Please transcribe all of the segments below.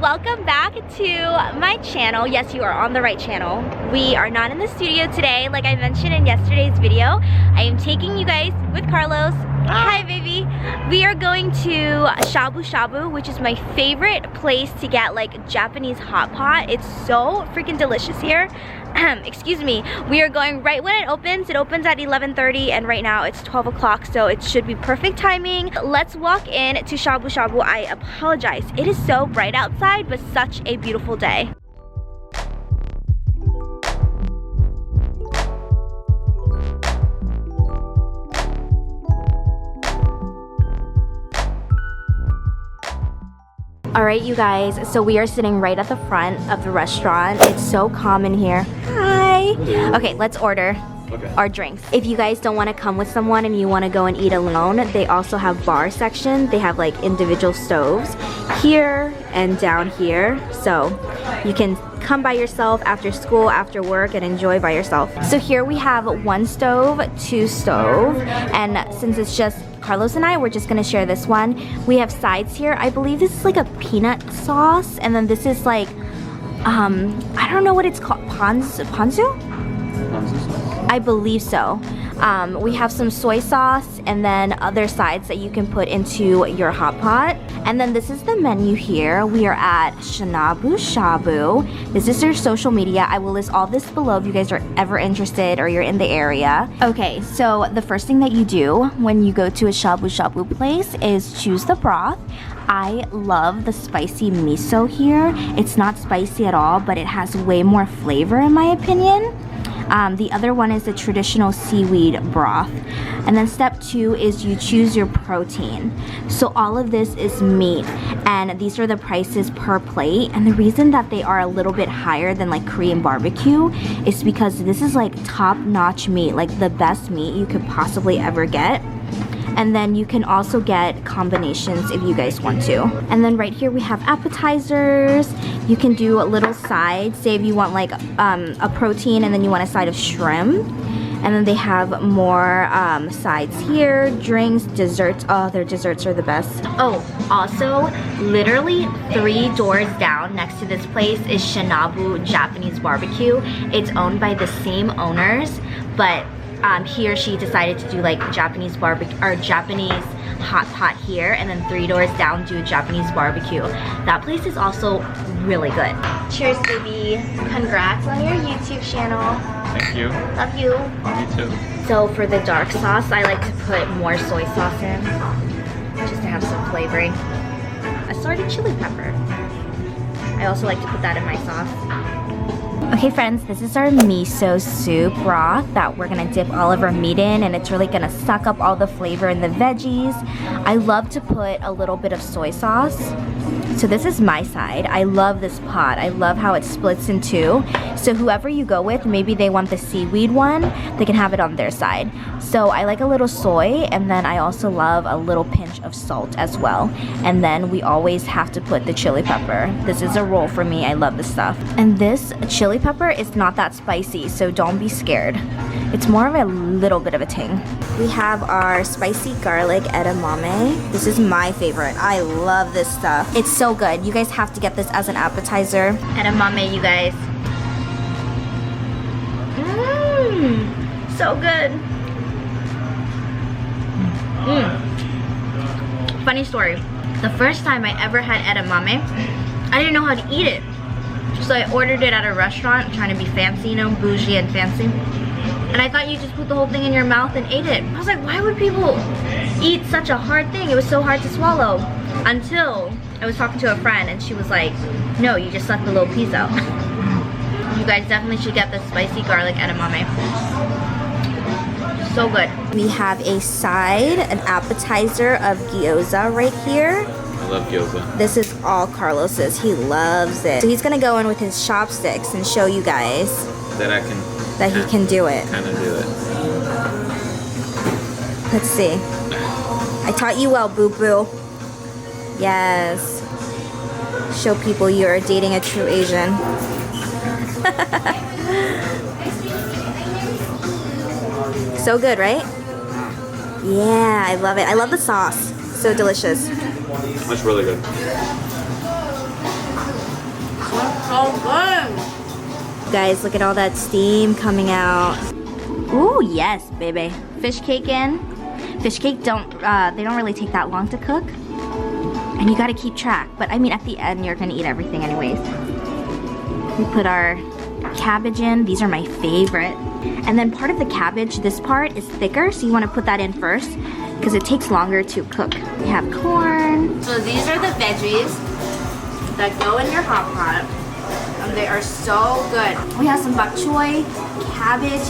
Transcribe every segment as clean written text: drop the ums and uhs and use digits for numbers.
welcome back to my channel. Yes, you are on the right channel. We are not in the studio today. Like I mentioned in yesterday's video, I am taking you guys with Carlos. Hi baby. We are going to Shabu Shabu, which is my favorite place to get like Japanese hot pot. It's so freaking delicious here. Excuse me. We are going right when it opens. It opens at 11:30 and right now it's 12 o'clock, so it should be perfect timing. Let's walk in to Shabu Shabu. I apologize. It is so bright outside, but such a beautiful day. Alright you guys, so we are sitting right at the front of the restaurant. It's so calm in here. Hi! Okay, let's order our drinks. If you guys don't want to come with someone and you want to go and eat alone, they also have bar section. They have like individual stoves here and down here. So you can come by yourself after school, after work, and enjoy by yourself. So here we have 1 stove, 2 stove, and since it's just Carlos and I, we're just gonna share this one. We have sides here. I believe this is like a peanut sauce, and then this is like, I don't know what it's called, ponzu? Ponzu sauce? I believe so. We have some soy sauce and then other sides that you can put into your hot pot. And then this is the menu here. We are at Shinobu Shabu. This is their social media. I will list all this below if you guys are ever interested or you're in the area. Okay, so the first thing that you do when you go to a Shabu Shabu place is choose the broth. I love the spicy miso here. It's not spicy at all, but it has way more flavor in my opinion. The other one is the traditional seaweed broth. And then step 2 is you choose your protein. So all of this is meat, and these are the prices per plate. And the reason that they are a little bit higher than like Korean barbecue is because this is like top-notch meat, like the best meat you could possibly ever get. And then you can also get combinations if you guys want to. And then right here we have appetizers. You can do a little side. Say if you want like a protein and then you want a side of shrimp. And then they have more sides here, drinks, desserts. Oh, their desserts are the best. Oh, also, literally 3 doors down next to this place is Shinobu Japanese Barbecue. It's owned by the same owners, but he or she decided to do like Japanese barbecue or Japanese hot pot here, and then 3 doors down do Japanese barbecue. That place is also really good. Cheers, baby. Congrats on your YouTube channel. Thank you. Love you. Me too. So for the dark sauce, I like to put more soy sauce in, just to have some flavoring. Assorted chili pepper. I also like to put that in my sauce. Okay friends, this is our miso soup broth that we're gonna dip all of our meat in, and it's really gonna suck up all the flavor in the veggies. I love to put a little bit of soy sauce. So this is my side. I love this pot. I love how it splits in 2. So whoever you go with, maybe they want the seaweed one, they can have it on their side. So I like a little soy, and then I also love a little pinch of salt as well. And then we always have to put the chili pepper. This is a rule for me. I love this stuff. And this chili pepper is not that spicy, so don't be scared. It's more of a little bit of a ting. We have our spicy garlic edamame. This is my favorite. I love this stuff. It's so good. You guys have to get this as an appetizer. Edamame, you guys. Mmm, so good. Funny story. The first time I ever had edamame, I didn't know how to eat it. So I ordered it at a restaurant, trying to be fancy, you know, bougie and fancy. And I thought you just put the whole thing in your mouth and ate it. I was like, why would people eat such a hard thing? It was so hard to swallow. Until I was talking to a friend and she was like, no, you just suck the little piece out. You guys definitely should get the spicy garlic edamame. So good. We have a side, an appetizer of gyoza right here. I love gyoza. This is all Carlos's. He loves it. So he's gonna go in with his chopsticks and show you guys that he can do it. Kind of do it. Let's see. I taught you well, boo boo. Yes. Show people you are dating a true Asian. So good, right? Yeah, I love it. I love the sauce. So delicious. That's really good. so good. Guys, look at all that steam coming out. Ooh, yes, baby. Fish cake in. Fish cake don't really take that long to cook. And you gotta keep track. But I mean, at the end, you're gonna eat everything anyways. We put our cabbage in. These are my favorite. And then part of the cabbage, this part is thicker, so you wanna put that in first because it takes longer to cook. We have corn. So these are the veggies that go in your hot pot. And they are so good. We have some bok choy, cabbage,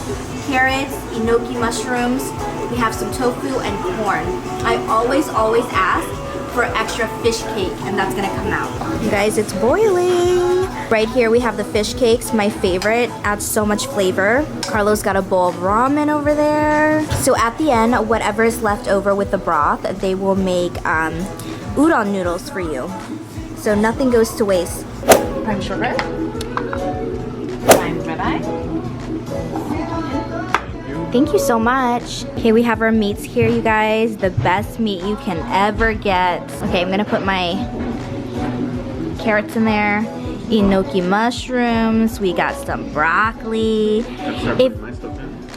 carrots, enoki mushrooms. We have some tofu and corn. I always ask for extra fish cake, and that's gonna come out. You guys, it's boiling. Right here we have the fish cakes, my favorite. Adds so much flavor. Carlos got a bowl of ramen over there. So at the end, whatever is left over with the broth, they will make udon noodles for you. So nothing goes to waste. Prime shortbread. Prime ribeye. Thank you so much. Okay, we have our meats here, you guys. The best meat you can ever get. Okay, I'm gonna put my carrots in there. Enoki mushrooms. We got some broccoli.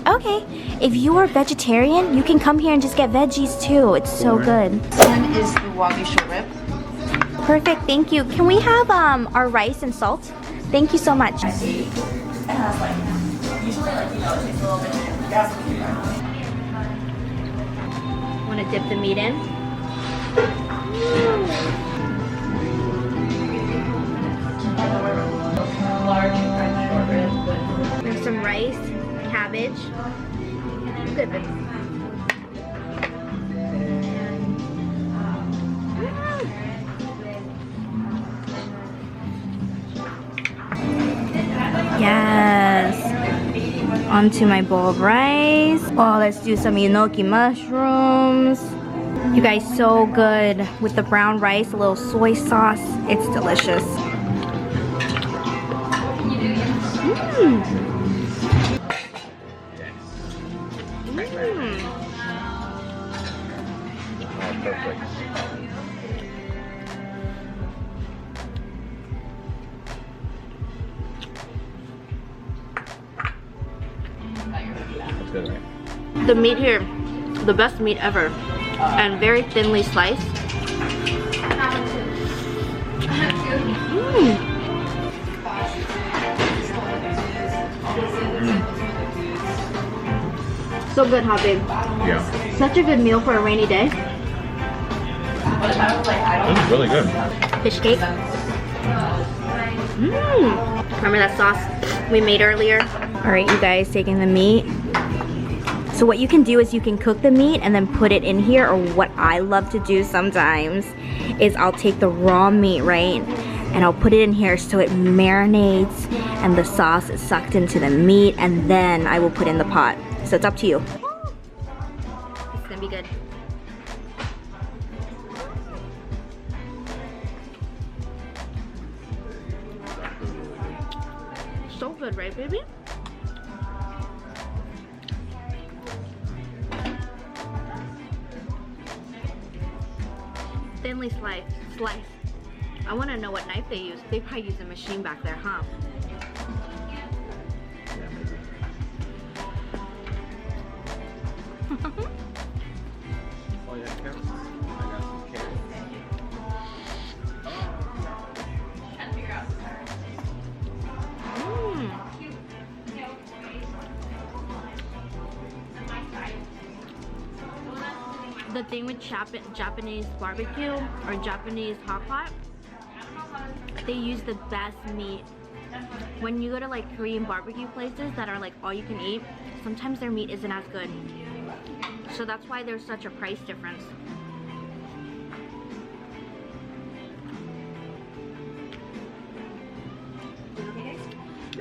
Okay, if you are vegetarian, you can come here and just get veggies too. It's so good. One is the wagyu short rib. Perfect, thank you. Can we have our rice and salt? Thank you so much. Want to dip the meat in? There's some rice, cabbage. Good. Yes. Onto my bowl of rice. Oh, let's do some enoki mushrooms. You guys, so good with the brown rice, a little soy sauce. It's delicious. The meat here, the best meat ever, and very thinly sliced. So good, huh, babe? Yeah. Such a good meal for a rainy day. This is really good. Fish cake. Remember that sauce we made earlier? All right, you guys, taking the meat. So what you can do is you can cook the meat and then put it in here, or what I love to do sometimes is I'll take the raw meat, right, and I'll put it in here so it marinates and the sauce is sucked into the meat, and then I will put in the pot. So it's up to you. It's gonna be good. So good, right, baby? Thinly slice. I want to know what knife they use. They probably use a machine back there, huh? Oh yeah, carrots. I got some carrots. The thing with Japanese barbecue or Japanese hot pot, they use the best meat. When you go to like Korean barbecue places that are like all you can eat, sometimes their meat isn't as good. So that's why there's such a price difference.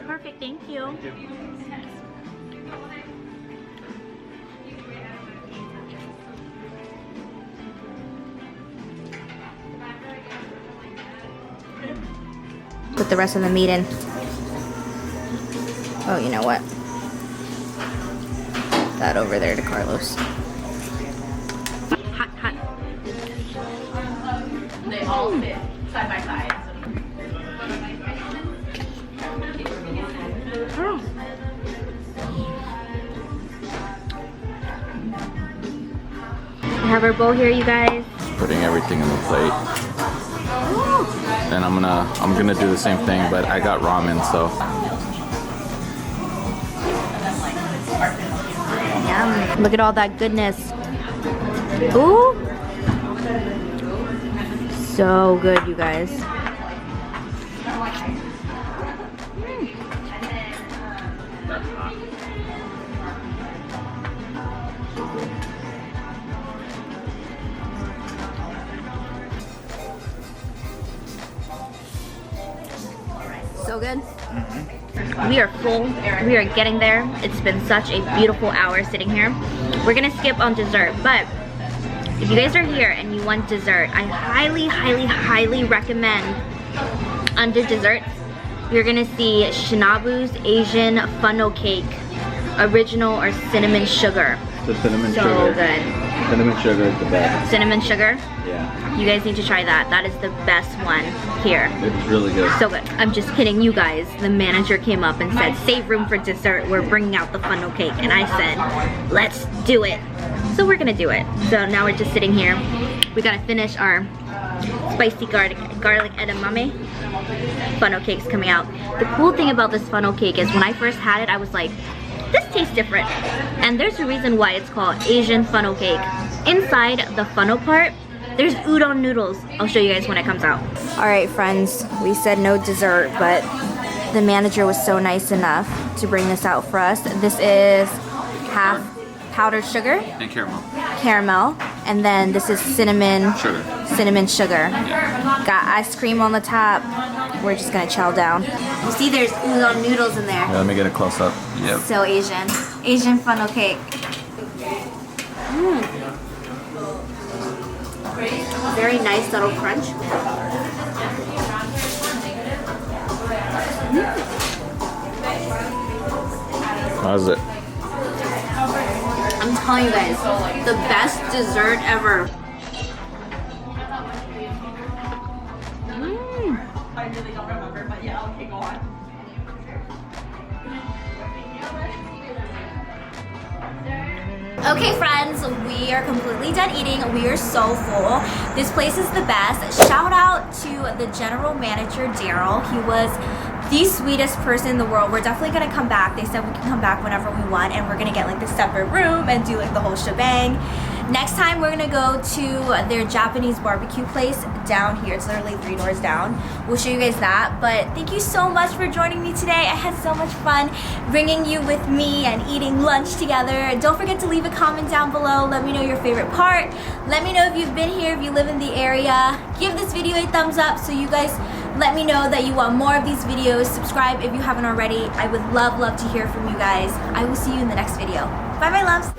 Perfect, thank you. Put the rest of the meat in. Oh, you know what? That over there to Carlos. Hot, hot. They all fit side by side. have our bowl here, you guys. Putting everything in the plate. And I'm gonna do the same thing, but I got ramen, so. Yum. Look at all that goodness. Ooh. So good, you guys. So good. We are full. We are getting there. It's been such a beautiful hour sitting here. We're gonna skip on dessert, but if you guys are here and you want dessert, I highly, highly, highly recommend under desserts, you're gonna see Shinobu's Asian funnel cake, original or cinnamon sugar. The cinnamon sugar. So good. Cinnamon sugar is the best. Cinnamon sugar? Yeah. You guys need to try that. That is the best one here. It's really good. So good. I'm just kidding you guys. The manager came up and said, save room for dessert. We're bringing out the funnel cake. And I said, let's do it. So we're gonna do it. So now we're just sitting here. We gotta finish our spicy garlic edamame. Funnel cake's coming out. The cool thing about this funnel cake is when I first had it, I was like, this tastes different. And there's a reason why it's called Asian funnel cake. Inside the funnel part, there's udon noodles. I'll show you guys when it comes out. All right, friends, we said no dessert, but the manager was so nice enough to bring this out for us. This is half powdered sugar. And caramel. Caramel. And then this is cinnamon. Sugar. Cinnamon sugar. Yeah. Got ice cream on the top. We're just gonna chow down. You see there's udon noodles in there. Yeah, let me get a close up. Yep. So Asian. Asian funnel cake. Very nice subtle crunch. How's it? I'm telling you guys, the best dessert ever. I really don't remember, but yeah, okay, go on. Okay friends, we are completely done eating. We are so full. This place is the best. Shout out to the general manager, Darryl. He was the sweetest person in the world. We're definitely gonna come back. They said we can come back whenever we want, and we're gonna get like the separate room and do like the whole shebang. Next time we're gonna go to their Japanese barbecue place down here. It's literally 3 doors down. We'll show you guys that. But thank you so much for joining me today. I had so much fun bringing you with me and eating lunch together. Don't forget to leave a comment down below. Let me know your favorite part. Let me know if you've been here, if you live in the area. Give this video a thumbs up so you guys let me know that you want more of these videos. Subscribe if you haven't already. I would love to hear from you guys. I will see you in the next video. Bye, my loves.